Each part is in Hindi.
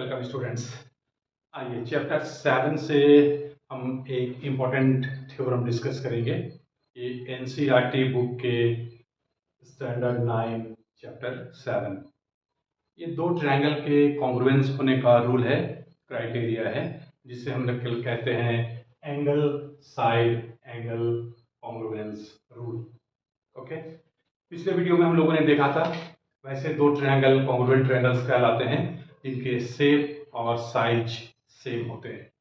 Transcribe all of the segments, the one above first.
Welcome students. आइए चैप्टर 7 से हम एक इम्पोर्टेंट थ्योरम डिस्कस करेंगे। ये एनसीईआरटी बुक के स्टैंडर्ड 9 चैप्टर 7। ये दो ट्रायंगल के कॉन्ग्रुएंस होने का रूल है, क्राइटेरिया है, जिसे हम लोग कहते हैं angle side angle congruence rule. Okay, पिछले वीडियो में हम लोगों ने देखा था वैसे दो ट्रायंगल कॉन्ग्रुएंट ट्रायंगल्स कहलाते हैं जिनके शेप और साइज सेम होते हैं।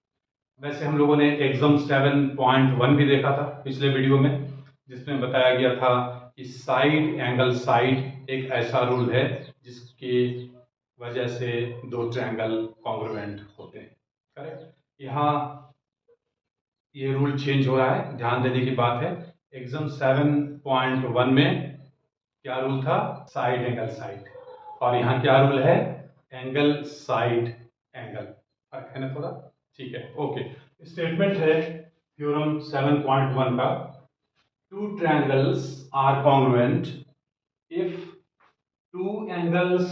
वैसे हम लोगों ने एग्जाम 7.1 भी देखा था पिछले वीडियो में, जिसमें बताया गया था कि साइड एंगल साइड एक ऐसा रूल है जिसकी वजह से दो ट्रायंगल कॉन्ग्रुएंट होते हैं। करेक्ट। यहाँ ये रूल चेंज हो रहा है, ध्यान देने की बात है। एग्जाम 7.1 में क्या रूल था? Side angle side. और यहाँ क्या रूल है? Angle side angle. फर्क है ना थोड़ा? ठीक है, ओके। स्टेटमेंट है थ्योरम 7.1 का, two triangles are congruent if two angles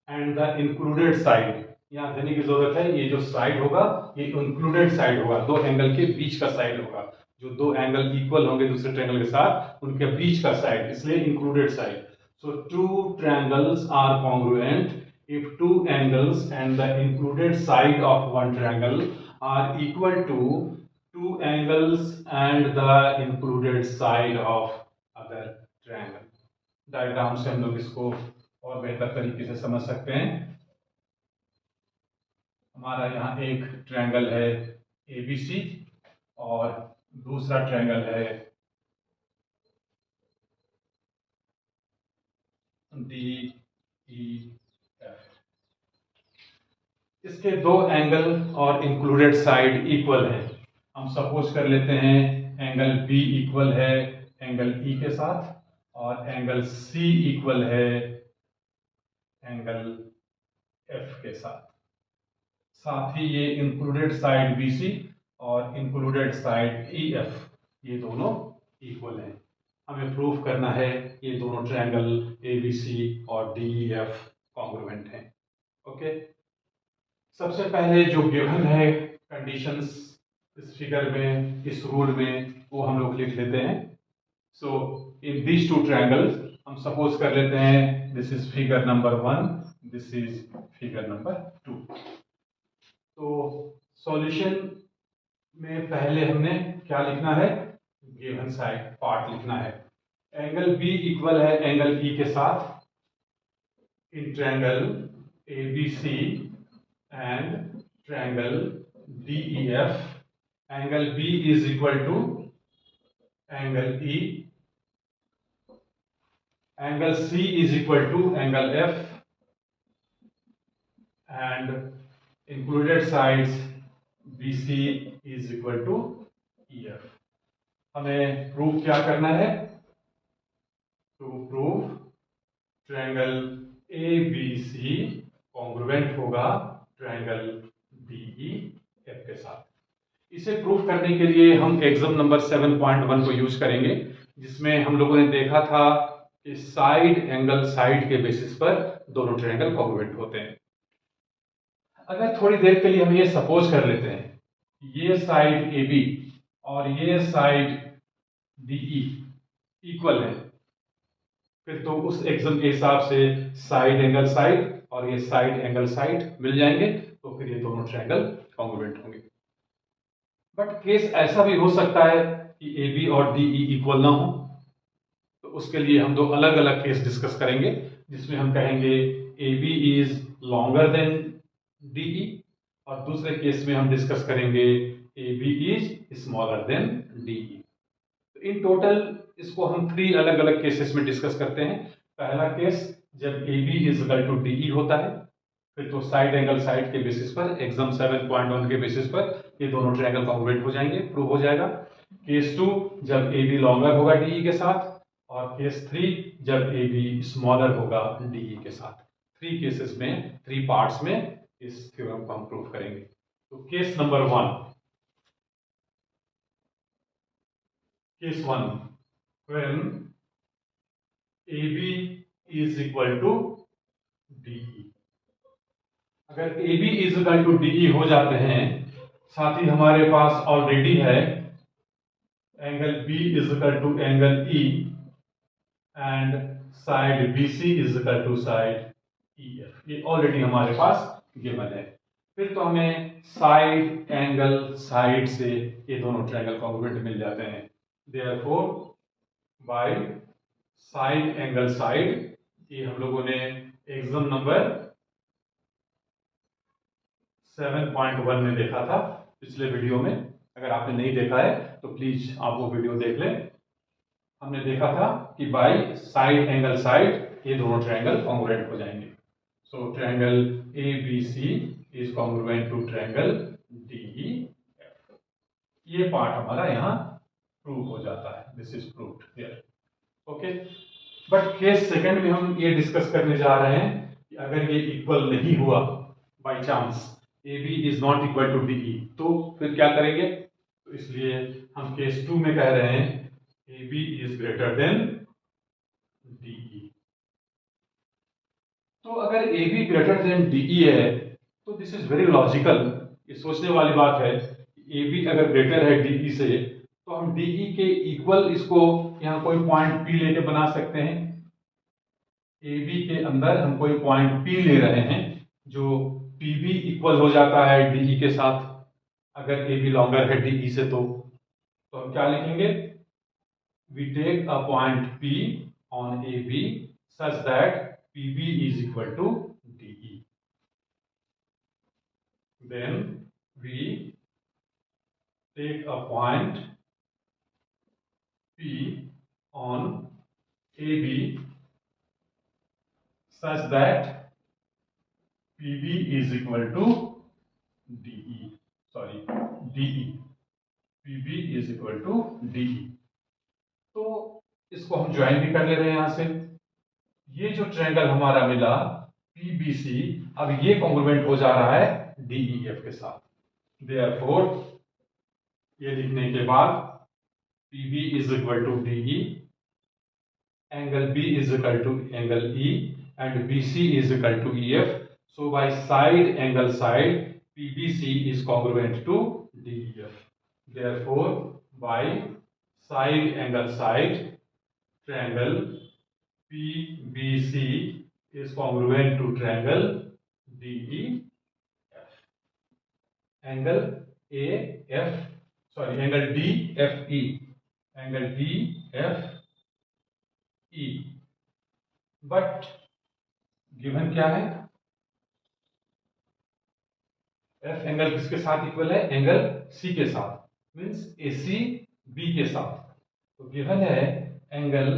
and the included side. यहाँ देने की जरूरत है, ये जो साइड होगा ये इंक्लूडेड साइड होगा, दो एंगल के बीच का साइड होगा। जो दो एंगल इक्वल होंगे दूसरे ट्रायंगल के साथ, उनके बीच का साइड, इसलिए included side. So two triangles are congruent if two angles and the included side of one triangle are equal to two angles and the included side of other triangle। Diagram से हम लोग इसको और बेहतर तरीके से समझ सकते हैं। हमारा यहाँ एक ट्रायंगल है ABC और दूसरा ट्रायंगल है DEF। इसके दो एंगल और इंक्लूडेड साइड इक्वल है। हम सपोज कर लेते हैं एंगल B इक्वल है एंगल E के साथ और एंगल C इक्वल है एंगल F के साथ। साथ ही ये इंक्लूडेड साइड BC और इंक्लूडेड साइड EF, ये दोनों इक्वल हैं। हमें प्रूफ करना है ये दोनों ट्रायंगल ABC और DEF कॉन्ग्रुएंट हैं। ओके, सबसे पहले जो गिवन है कंडीशंस इस फिगर में, इस रूल में, वो हम लोग लिख लेते हैं। सो इन दीज टू ट्रायंगल्स हम सपोज कर लेते हैं this is figure number 1, this is figure number 2। तो सॉल्यूशन में पहले हमने क्या लिखना है? गिवन साइड पार्ट लिखना है। एंगल B इक्वल है एंगल E के साथ in triangle ABC and triangle DEF, angle B is equal to angle E, angle C is equal to angle F and included sides BC is equal to EF। हमें प्रूफ क्या करना है? To proof triangle ABC congruent होगा ट्रायंगल DEF के साथ। इसे प्रूफ करने के लिए हम एग्जाम नंबर 7.1 को यूज करेंगे, जिसमें हम लोगों ने देखा था कि साइड एंगल साइड के बेसिस पर दोनों ट्रायंगल कॉन्ग्रुएंट होते हैं। अगर थोड़ी देर के लिए हम ये सपोज कर लेते हैं ये साइड AB और ये साइड DE इक्वल है, फिर तो उस एग्जाम के हिसाब से साइड एंगल साइड और ये साइड एंगल साइड मिल जाएंगे, तो फिर ये दोनों ट्रायंगल कॉन्ग्रुएंट होंगे। बट केस ऐसा भी हो सकता है कि AB और DE इक्वल ना हो, तो उसके लिए हम दो अलग अलग केस डिस्कस करेंगे, जिसमें हम कहेंगे AB is longer than DE और दूसरे केस में हम डिस्कस करेंगे AB is smaller than DE। तो इन टोटल इसको हम 3 अलग अलग केसेस में डिस्कस करते हैं। पहला केस जब AB is equal to DE होता है, फिर तो साइड एंगल साइड के बेसिस पर एग्जाम 7.1 के बेसिस पर ये दोनों ट्रायंगल कॉन्ग्रुएंट हो जाएंगे, प्रूव हो जाएगा। केस 2 जब AB लॉन्गर होगा DE के साथ और केस 3 जब AB स्मॉलर होगा DE के साथ। 3 केसेस में, 3 पार्ट्स में इस थ्योरम को हम प्रूव करेंगे। तो case number 1, case 1 when AB is equal to DE। अगर A B is equal to D E हो जाते हैं, साथ ही हमारे पास ऑलरेडी है angle B is equal to angle E and side B C is equal to side E F, ये ऑलरेडी हमारे पास गिवन है। फिर तो हमें साइड एंगल साइड से ये दोनों ट्रायंगल कॉन्ग्रुएंट मिल जाते हैं। Therefore by side angle side, ये हम लोगों ने एग्जाम नंबर 7.1 में देखा था पिछले वीडियो में। अगर आपने नहीं देखा है तो प्लीज आप वो वीडियो देख लें। हमने देखा था कि बाय साइड एंगल साइड ये दोनों ट्रायंगल कॉन्ग्रुएंट हो जाएंगे। So triangle A B C is congruent to triangle D E F. ये पार्ट हमारा यहाँ प्रूव हो जाता है। This is proved here. Okay, but case second में हम ये डिस्कस करने जा रहे हैं कि अगर ये इक्वल नहीं हुआ, by chance A B is not equal to D E, तो फिर क्या करेंगे। तो इसलिए हम केस 2 में कह रहे हैं A B is greater than D E. तो अगर A B greater than D E है तो दिस इज वेरी लॉजिकल। ये सोचने वाली बात है कि ए बी अगर ग्रेटर है डी ई से तो हम डी ई के इक्वल इसको यहाँ कोई पॉइंट पी लेके बना सकते हैं। ए बी के अंदर हम कोई पॉइंट पी ले रहे हैं जो पी बी इक्वल हो जाता है डी ई के साथ। अगर ए बी लॉन्गर है डी ई से तो हम क्या लिखेंगे, we take a point P on A B such that P B is equal to D E. Then we take a point P on A B such that PB is equal to DE. Sorry, DE. PB is equal to DE. तो इसको हम ज्वाइन भी कर ले रहे हैं यहां से। ये जो ट्रायंगल हमारा मिला PBC, अब ये कॉन्ग्रुएंट हो जा रहा है DEF के साथ। Therefore, ये लिखने के बाद PB is equal to DE, angle B is equal to angle E, and BC is equal to EF. So by side angle side, PBC is congruent to DEF. Therefore, by side angle side, triangle PBC is congruent to triangle DEF. Angle angle DFE. Angle DFE. But given क्या है, एफ एंगल किसके साथ इक्वल है, एंगल सी के साथ, मींस ए सी बी के साथ। तो गिवन है angle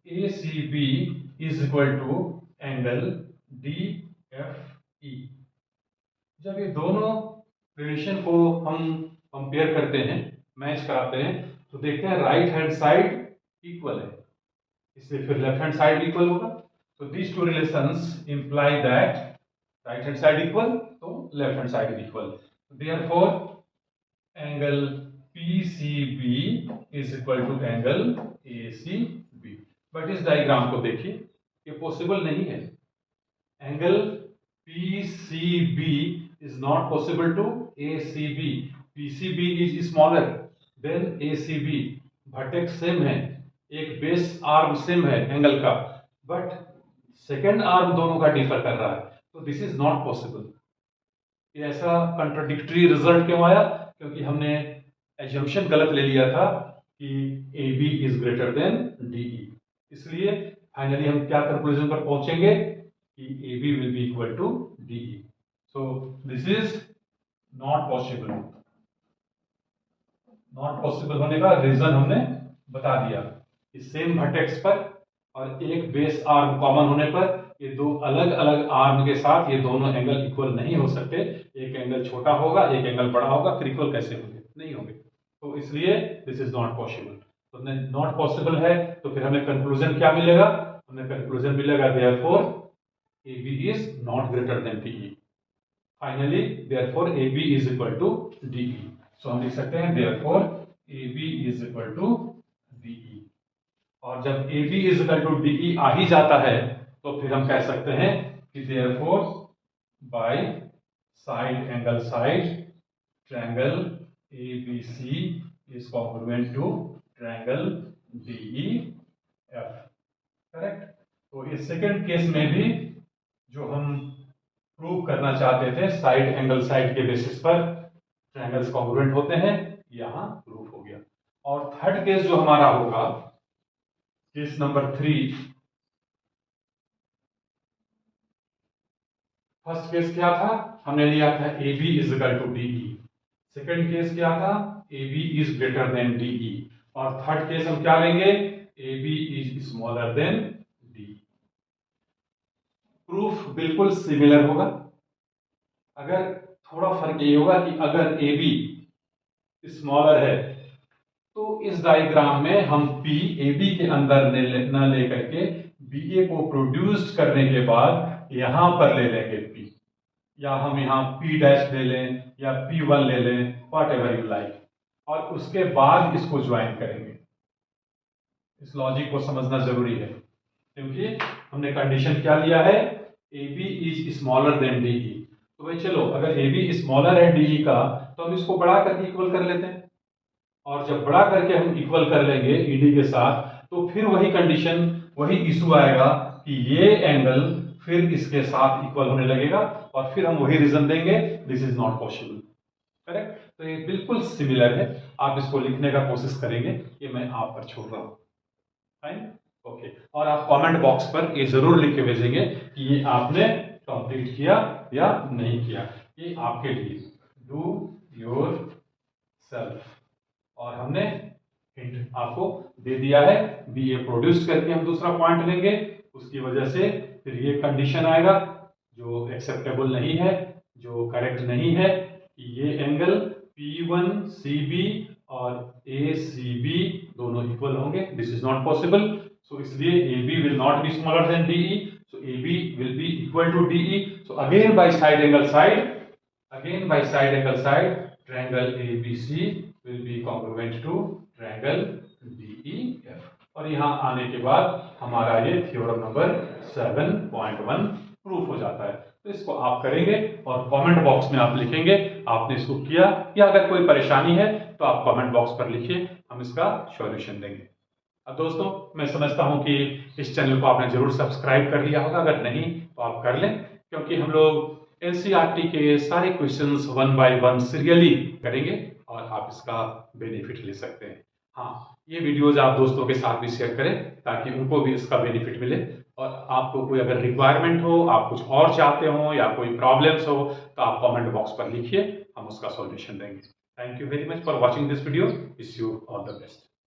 A C B is equal to angle D F E. जब ये दोनों रिलेशन को हम कंपेयर करते हैं, मैच कराते हैं, तो देखते हैं राइट हैंड साइड इक्वल है, इसलिए फिर लेफ्ट हैंड साइड इक्वल होगा। So these two relations imply that right hand side equal, so left hand side is equal. Therefore, angle PCB is equal to angle ACB. But इस डायग्राम को देखिए, ये पॉसिबल नहीं है। Angle PCB is not possible to ACB. PCB is smaller than ACB. vertex same है, एक बेस आर्म सेम है एंगल का, बट सेकेंड आर्म दोनों का डिफर कर रहा है। तो दिस इज नॉट पॉसिबल। ये ऐसा कंट्राडिक्टरी रिजल्ट क्यों आया, क्योंकि हमने एजम्पशन गलत ले लिया था कि A B is greater than D E. इसलिए फाइनली हम क्या कंक्लूजन पर पहुंचेंगे कि A B will be equal to D E. So this is not possible. Not possible होने का रीजन हमने बता दिया कि सेम वर्टेक्स पर और एक बेस आर्म कॉमन होने पर ये दो अलग अलग आर्म के साथ ये दोनों एंगल इक्वल नहीं हो सकते। एक एंगल छोटा होगा, एक एंगल बड़ा होगा, फिर इक्वल कैसे होंगे, नहीं होंगे। तो इसलिए दिस इज नॉट पॉसिबल। तो नॉट पॉसिबल है तो फिर हमें कंक्लूजन क्या मिलेगा, हमें कंक्लूजन मिलेगा therefore A B is not greater than D E. Finally therefore A B is equal to D E. So हम लिख सकते हैं therefore A B is equal to D E. और जब A B is equal to D E आ ही जाता है तो फिर हम कह सकते हैं कि therefore by side angle side triangle ABC is congruent to triangle DEF, correct. तो इस सेकंड केस में भी जो हम प्रूव करना चाहते थे साइड एंगल साइड के बेसिस पर ट्रायंगल्स कॉन्ग्रुएंट होते हैं, यहां प्रूफ हो गया। और थर्ड केस जो हमारा होगा, केस नंबर 3, फर्स्ट केस क्या था, हमने लिया था AB is equal to DE। Second case क्या था, AB is greater than DE। और थर्ड केस हम क्या लेंगे, AB is smaller than DE। Proof बिल्कुल सिमिलर होगा। अगर थोड़ा फर्क ये होगा कि अगर AB स्मॉलर है तो इस डायग्राम में हम P AB के अंदर न लेकर के BA को प्रोड्यूस करने के बाद यहां पर ले लेंगे P, या हम यहाँ P डैश ले लें या P1 ले लें, वॉट एवर यू लाइक, और उसके बाद इसको ज्वाइन करेंगे। इस लॉजिक को समझना जरूरी है, क्योंकि हमने कंडीशन क्या लिया है, AB is smaller than DE। तो भाई चलो, अगर AB स्मॉलर है DE का तो हम इसको बढ़ा करके इक्वल कर लेते हैं, और जब बढ़ा करके हम इक्वल कर लेंगे ED के साथ, तो फिर वही कंडीशन, वही इशू आएगा कि ये एंगल फिर इसके साथ इक्वल होने लगेगा, और फिर हम वही रीजन देंगे, this is not possible, correct. तो ये बिल्कुल सिमिलर है, आप इसको लिखने का कोशिश करेंगे, ये मैं आप पर छोड़ रहा हूं, फाइन, ओके। और आप कमेंट बॉक्स पर ये जरूर लिख के भेजेंगे कि ये आपने कंप्लीट किया या नहीं किया, ये आपके लिए, डू योर सेल्फ। और हमने हिंट आपको दे दिया है, BA प्रोड्यूस करके हम दूसरा पॉइंट लेंगे, उसकी वजह से फिर ये कंडीशन आएगा जो एक्सेप्टेबल नहीं है, जो करेक्ट नहीं है, कि ये एंगल P1 CB और ACB दोनों इक्वल होंगे, this is not possible. So इसलिए AB will not be smaller than DE, so AB will be equal to DE। So again by side angle side, again by side angle side, triangle ABC will be congruent to triangle DEF। और यहां आने के बाद हमारा ये थ्योरम नंबर 7.1 प्रूफ हो जाता है। तो इसको आप करेंगे और कमेंट बॉक्स में आप लिखेंगे आपने इसको किया, या अगर कोई परेशानी है तो आप कमेंट बॉक्स पर लिखिए, हम इसका सॉल्यूशन देंगे। अब दोस्तों, मैं समझता हूं कि इस चैनल को आपने जरूर सब्सक्राइब कर लिया होगा, अगर नहीं तो आप कर लें, क्योंकि हम लोग NCERT के सारे क्वेश्चंस 1 बाय 1 सीरियली करेंगे और आप इसका बेनिफिट ले सकते हैं। हाँ, ये वीडियोज आप दोस्तों के साथ भी शेयर करें ताकि उनको भी इसका बेनिफिट मिले। और आपको कोई अगर रिक्वायरमेंट हो, आप कुछ और चाहते हो या कोई प्रॉब्लम्स हो, तो आप कमेंट बॉक्स पर लिखिए, हम उसका सॉल्यूशन देंगे। Thank you very much for watching this video, wish you all the best.